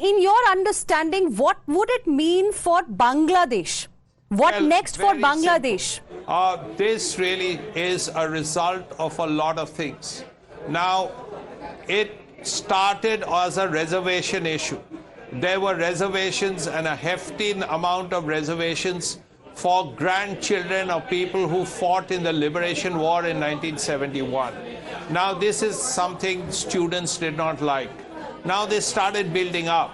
in your understanding, what would it mean for Bangladesh? What next for Bangladesh? This really is a result of a lot of things. Now, it started as a reservation issue. There were reservations and a hefty amount of reservations for grandchildren of people who fought in the Liberation War in 1971. Now, this is something students did not like. Now they started building up.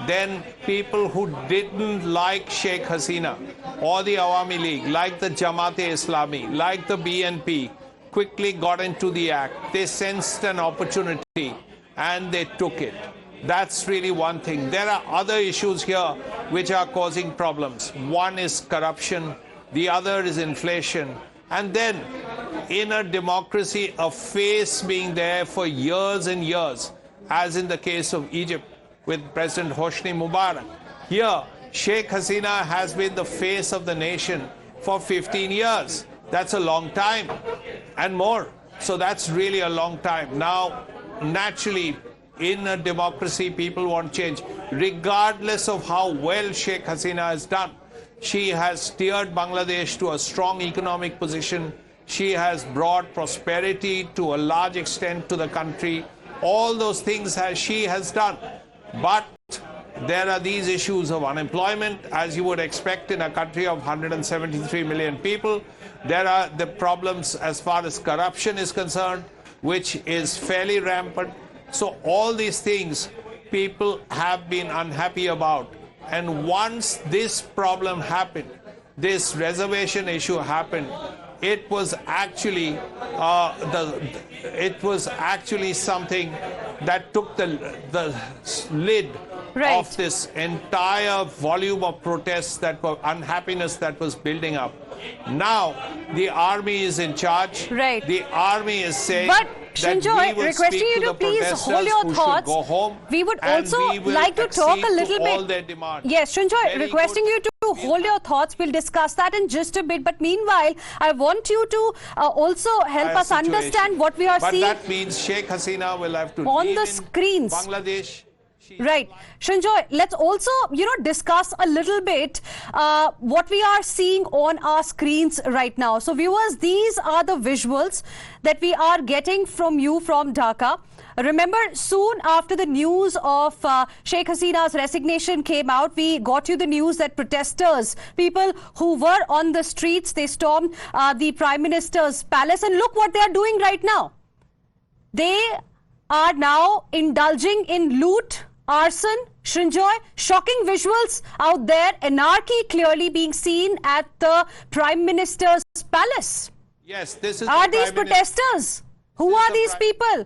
Then people who didn't like Sheikh Hasina or the Awami League, like the Jamaat-e-Islami, like the BNP, quickly got into the act. They sensed an opportunity and they took it. That's really one thing. There are other issues here which are causing problems. One is corruption, the other is inflation. And then in a democracy, a face being there for years and years, as in the case of Egypt with President Hosni Mubarak. Here, Sheikh Hasina has been the face of the nation for 15 years. That's a long time and more. So that's really a long time. Now, naturally, in a democracy, people want change. Regardless of how well Sheikh Hasina has done, she has steered Bangladesh to a strong economic position. She has brought prosperity to a large extent to the country. All those things she has done. But there are these issues of unemployment, as you would expect in a country of 173 million people. There are the problems as far as corruption is concerned, which is fairly rampant. So all these things people have been unhappy about. And once this problem happened, this reservation issue happened, it was actually something that took the lid of this entire volume of protests that were unhappiness that was building up. Now the army is in charge. The army is saying Shinjoy, requesting you to please hold your thoughts. We would also like to talk a little bit. Yes, Shinjoy, requesting you to hold your thoughts. We'll discuss that in just a bit. But meanwhile, I want you to also help us understand what we are seeing. But that means Sheikh Hasina will have to on the screens. Bangladesh. Right. Shinjoy, let's also, discuss a little bit what we are seeing on our screens right now. So viewers, these are the visuals that we are getting from you from Dhaka. Remember, soon after the news of Sheikh Hasina's resignation came out, we got you the news that protesters, people who were on the streets, they stormed the Prime Minister's palace. And look what they are doing right now. They are now indulging in loot, arson, Shinjoy, shocking visuals out there. Anarchy clearly being seen at the Prime Minister's palace. Yes, this is. Are these protesters? Who are these people?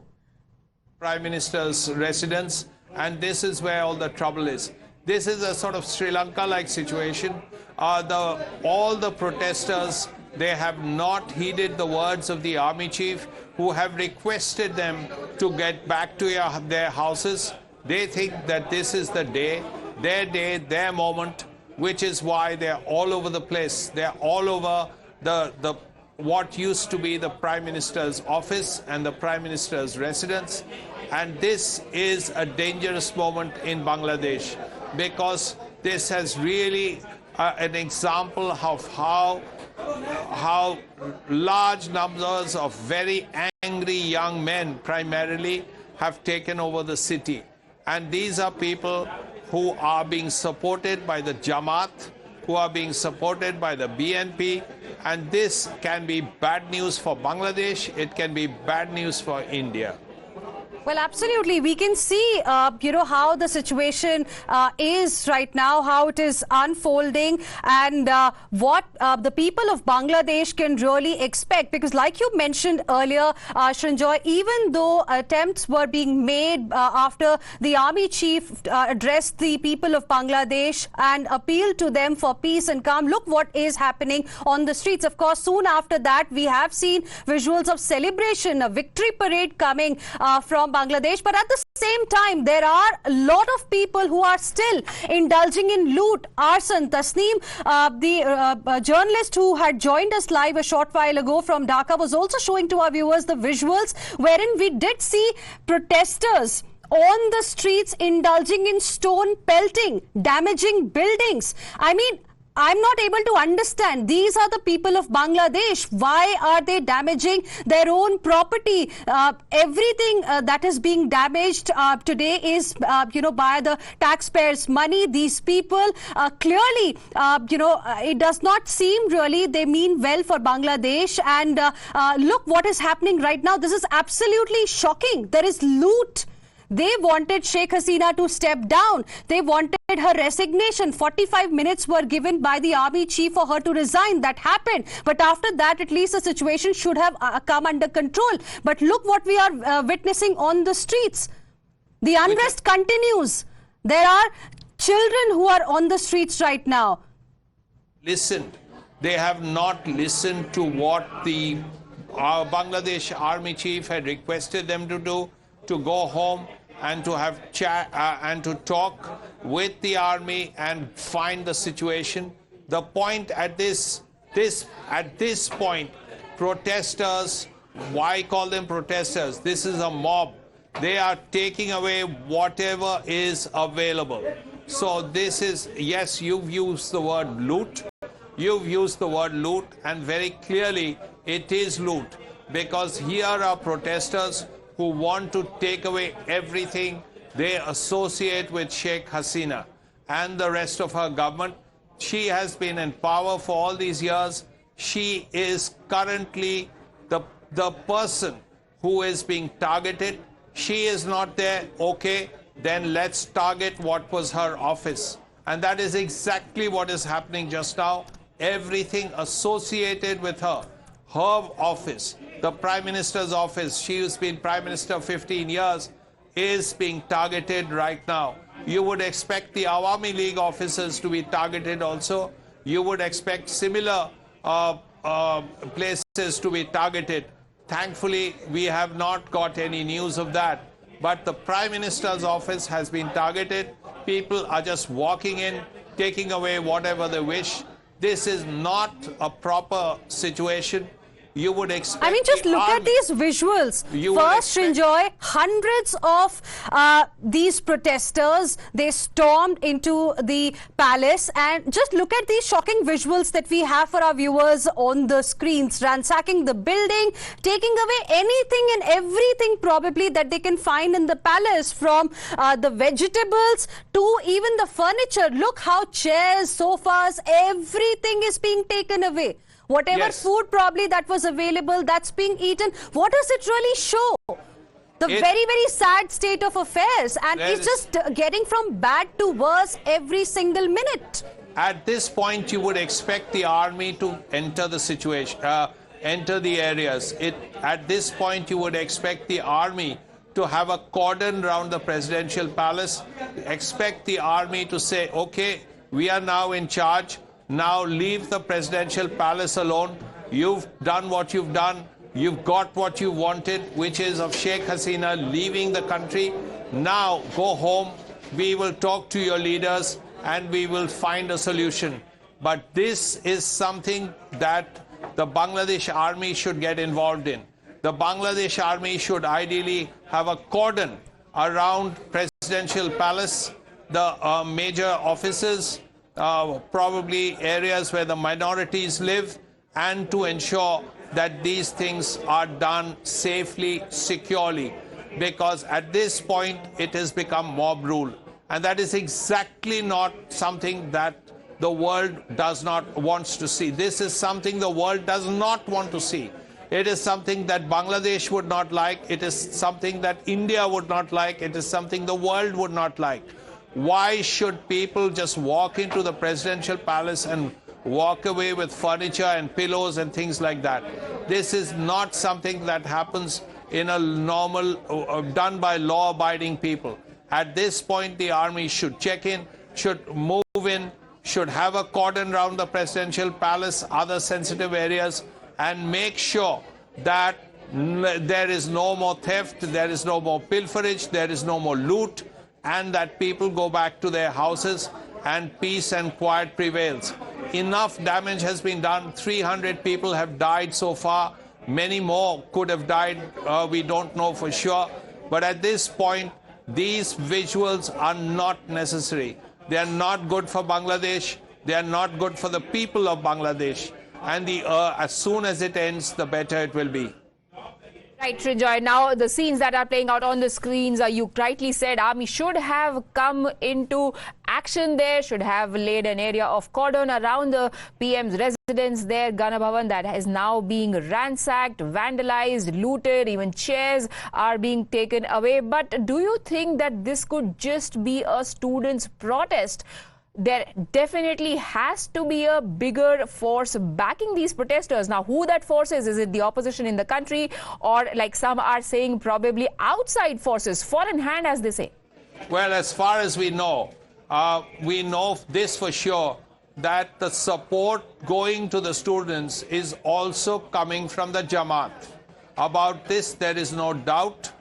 Prime Minister's residence, and this is where all the trouble is. This is a sort of Sri Lanka-like situation. All the protesters, they have not heeded the words of the army chief, who have requested them to get back to their houses. They think that this is the day, their moment, which is why they're all over the place. They're all over the what used to be the Prime Minister's office and the Prime Minister's residence. And this is a dangerous moment in Bangladesh, because this has really an example of how large numbers of very angry young men primarily have taken over the city. And these are people who are being supported by the Jamaat, who are being supported by the BNP. And this can be bad news for Bangladesh. It can be bad news for India. Well, absolutely. We can see, how the situation is right now, how it is unfolding, and what the people of Bangladesh can really expect. Because like you mentioned earlier, Shinjoy, even though attempts were being made after the army chief addressed the people of Bangladesh and appealed to them for peace and calm, look what is happening on the streets. Of course, soon after that, we have seen visuals of celebration, a victory parade coming from Bangladesh. But at the same time, there are a lot of people who are still indulging in loot, arson. Tasneem, the journalist who had joined us live a short while ago from Dhaka, was also showing to our viewers the visuals wherein we did see protesters on the streets indulging in stone pelting, damaging buildings. I mean, I'm not able to understand. These are the people of Bangladesh. Why are they damaging their own property? Everything that is being damaged today is, by the taxpayers' money. These people clearly, it does not seem really they mean well for Bangladesh. And look what is happening right now. This is absolutely shocking. There is loot. They wanted Sheikh Hasina to step down. They wanted her resignation. 45 minutes were given by the army chief for her to resign. That happened. But after that, at least the situation should have come under control. But look what we are witnessing on the streets. The unrest continues. There are children who are on the streets right now. Listen, they have not listened to what the Bangladesh army chief had requested them to do, to go home and to have chat and to talk with the army and find the situation. The point at this point, protesters, why call them protesters? This is a mob. They are taking away whatever is available. So this is, yes, you've used the word loot. You've used the word loot, and very clearly it is loot, because here are protesters who want to take away everything they associate with Sheikh Hasina and the rest of her government. She has been in power for all these years. She is currently the person who is being targeted. She is not there. Okay, then let's target what was her office. And that is exactly what is happening just now. Everything associated with her office, the Prime Minister's office, she has been Prime Minister 15 years, is being targeted right now. You would expect the Awami League officers to be targeted also. You would expect similar places to be targeted. Thankfully, we have not got any news of that. But the Prime Minister's office has been targeted. People are just walking in, taking away whatever they wish. This is not a proper situation. You would expect. I mean, just look at these visuals. First, Srinjoy, hundreds of these protesters, they stormed into the palace, and just look at these shocking visuals that we have for our viewers on the screens, ransacking the building, taking away anything and everything probably that they can find in the palace, from the vegetables to even the furniture. Look how chairs, sofas, everything is being taken away. Whatever food probably that was available, that's being eaten. What does it really show? The very, very sad state of affairs. And it's just getting from bad to worse every single minute. At this point, you would expect the army to enter the situation, enter the areas. At this point, you would expect the army to have a cordon around the presidential palace. Expect the army to say, okay, we are now in charge. Now leave the presidential palace alone. You've done what you've done. You've got what you wanted, which is of Sheikh Hasina leaving the country. Now go home. We will talk to your leaders and we will find a solution. But this is something that the Bangladesh army should get involved in. The Bangladesh army should ideally have a cordon around presidential palace, the major offices, probably areas where the minorities live, and to ensure that these things are done safely, securely, because at this point it has become mob rule, and that is exactly not something that the world wants to see. This is something the world does not want to see. It is something that Bangladesh would not like. It is something that India would not like. It is something the world would not like. Why should people just walk into the presidential palace and walk away with furniture and pillows and things like that? This is not something that happens in a normal, done by law-abiding people. At this point, the army should check in, should move in, should have a cordon around the presidential palace, other sensitive areas, and make sure that there is no more theft, there is no more pilferage, there is no more loot, and that people go back to their houses and peace and quiet prevails. Enough damage has been done. 300 people have died so far. Many more could have died. We don't know for sure. But at this point, These visuals are not necessary. They are not good for Bangladesh. They are not good for the people of Bangladesh. And as soon as it ends, the better it will be. Right, Trijoy. Now, the scenes that are playing out on the screens, you rightly said, army should have come into action there, should have laid an area of cordon around the PM's residence there, Gana Bhavan, that is now being ransacked, vandalized, looted, even chairs are being taken away. But do you think that this could just be a students' protest? There definitely has to be a bigger force backing these protesters. Now, who that force is it the opposition in the country, or like some are saying, probably outside forces, foreign hand, as they say? Well, as far as we know this for sure, that the support going to the students is also coming from the Jamaat. About this, there is no doubt.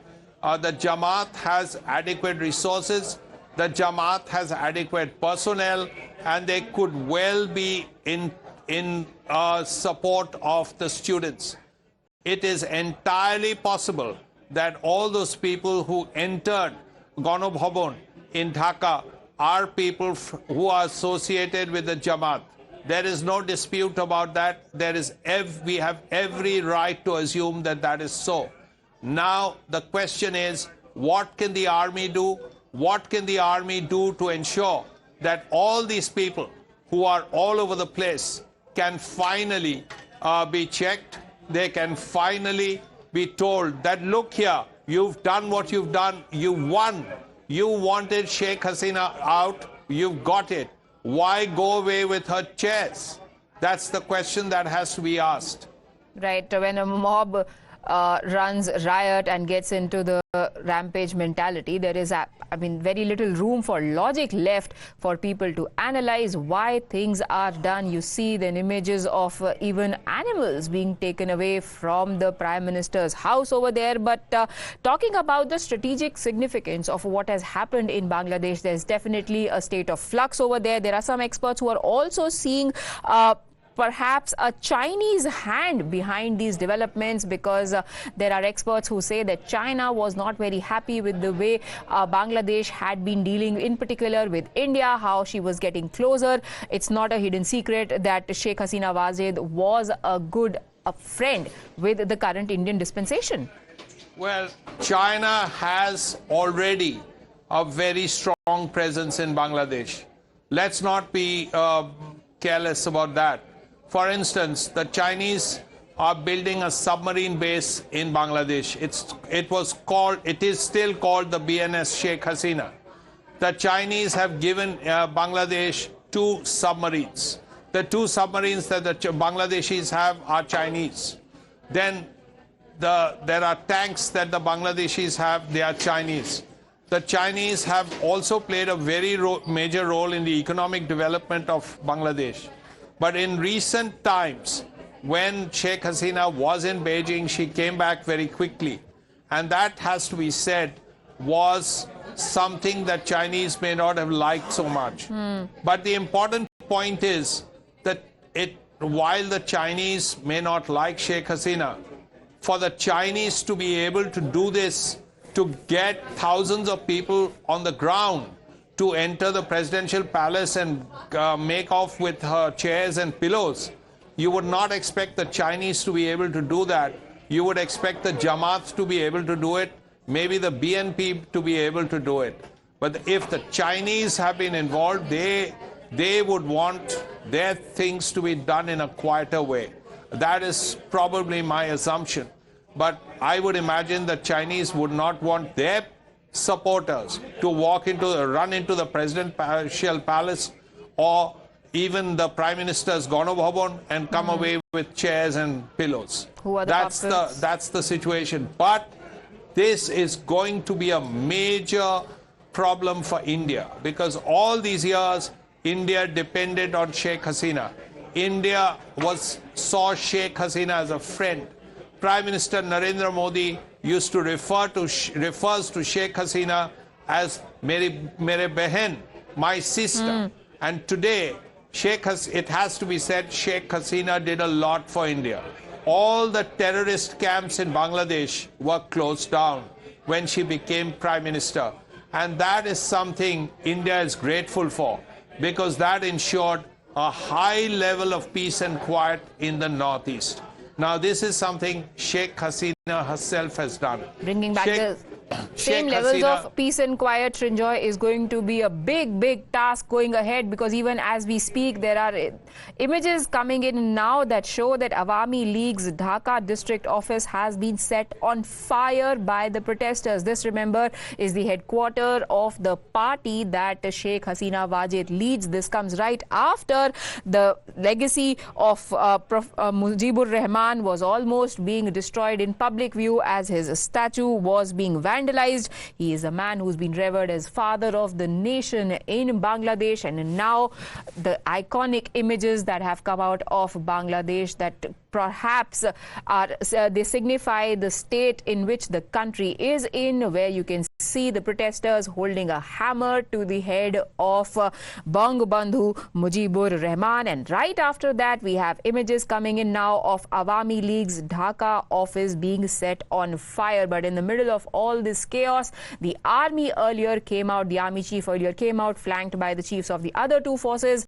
The Jamaat has adequate resources. The Jamaat has adequate personnel, and they could well be in support of the students. It is entirely possible that all those people who entered Gana Bhavan in Dhaka are people who are associated with the Jamaat. There is no dispute about that. We have every right to assume that that is so. Now, the question is, what can the army do? What can the army do to ensure that all these people who are all over the place can finally be checked? They can finally be told that, look here, you've done what you've done, you won. You wanted Sheikh Hasina out, you've got it. Why go away with her chairs? That's the question that has to be asked. Right, when a mob runs riot and gets into the rampage mentality, there is, very little room for logic left for people to analyze why things are done. You see then images of even animals being taken away from the Prime Minister's house over there. But talking about the strategic significance of what has happened in Bangladesh, there's definitely a state of flux over there. There are some experts who are also seeing perhaps a Chinese hand behind these developments, because there are experts who say that China was not very happy with the way Bangladesh had been dealing, in particular with India, how she was getting closer. It's not a hidden secret that Sheikh Hasina Wajid was a good friend with the current Indian dispensation. Well, China has already a very strong presence in Bangladesh. Let's not be careless about that. For instance, the Chinese are building a submarine base in Bangladesh. It is still called the BNS Sheikh Hasina. The Chinese have given Bangladesh 2 submarines. The 2 submarines that the Bangladeshis have are Chinese. Then there are tanks that the Bangladeshis have, they are Chinese. The Chinese have also played a very major role in the economic development of Bangladesh. But in recent times, when Sheikh Hasina was in Beijing, she came back very quickly. And that has to be said was something that Chinese may not have liked so much. But the important point is that while the Chinese may not like Sheikh Hasina, for the Chinese to be able to do this, to get thousands of people on the ground to enter the presidential palace and make off with her chairs and pillows, you would not expect the Chinese to be able to do that. You would expect the Jamaat to be able to do it, maybe the BNP to be able to do it. But if the Chinese have been involved, they would want their things to be done in a quieter way. That is probably my assumption. But I would imagine the Chinese would not want their supporters to run into the presidential palace or even the Prime Minister's Gana Bhavan and come away with chairs and pillows. That's the situation. But this is going to be a major problem for India, because all these years India depended on Sheikh Hasina. India saw Sheikh Hasina as a friend. Prime Minister Narendra Modi used to refers to Sheikh Hasina as mere behen, my sister. And today, it has to be said, Sheikh Hasina did a lot for India. All the terrorist camps in Bangladesh were closed down when she became Prime Minister. And that is something India is grateful for, because that ensured a high level of peace and quiet in the northeast. Now, this is something Sheikh Hasina herself has done. Bringing back the same Sheikh levels Hasina, of peace and quiet, Srinjoy, is going to be a big task going ahead, because even as we speak, there are images coming in now that show that Awami League's Dhaka district office has been set on fire by the protesters. This, remember, is the headquarters of the party that Sheikh Hasina Wajid leads. This comes right after the legacy of Mujibur Rahman was almost being destroyed in public view as his statue was being vandalized. He is a man who's been revered as father of the nation in Bangladesh, and now the iconic images that have come out of Bangladesh that perhaps they signify the state in which the country is in, where you can see the protesters holding a hammer to the head of Bangabandhu Mujibur Rahman. And right after that, we have images coming in now of Awami League's Dhaka office being set on fire. But in the middle of all this chaos, the army chief earlier came out, flanked by the chiefs of the other two forces,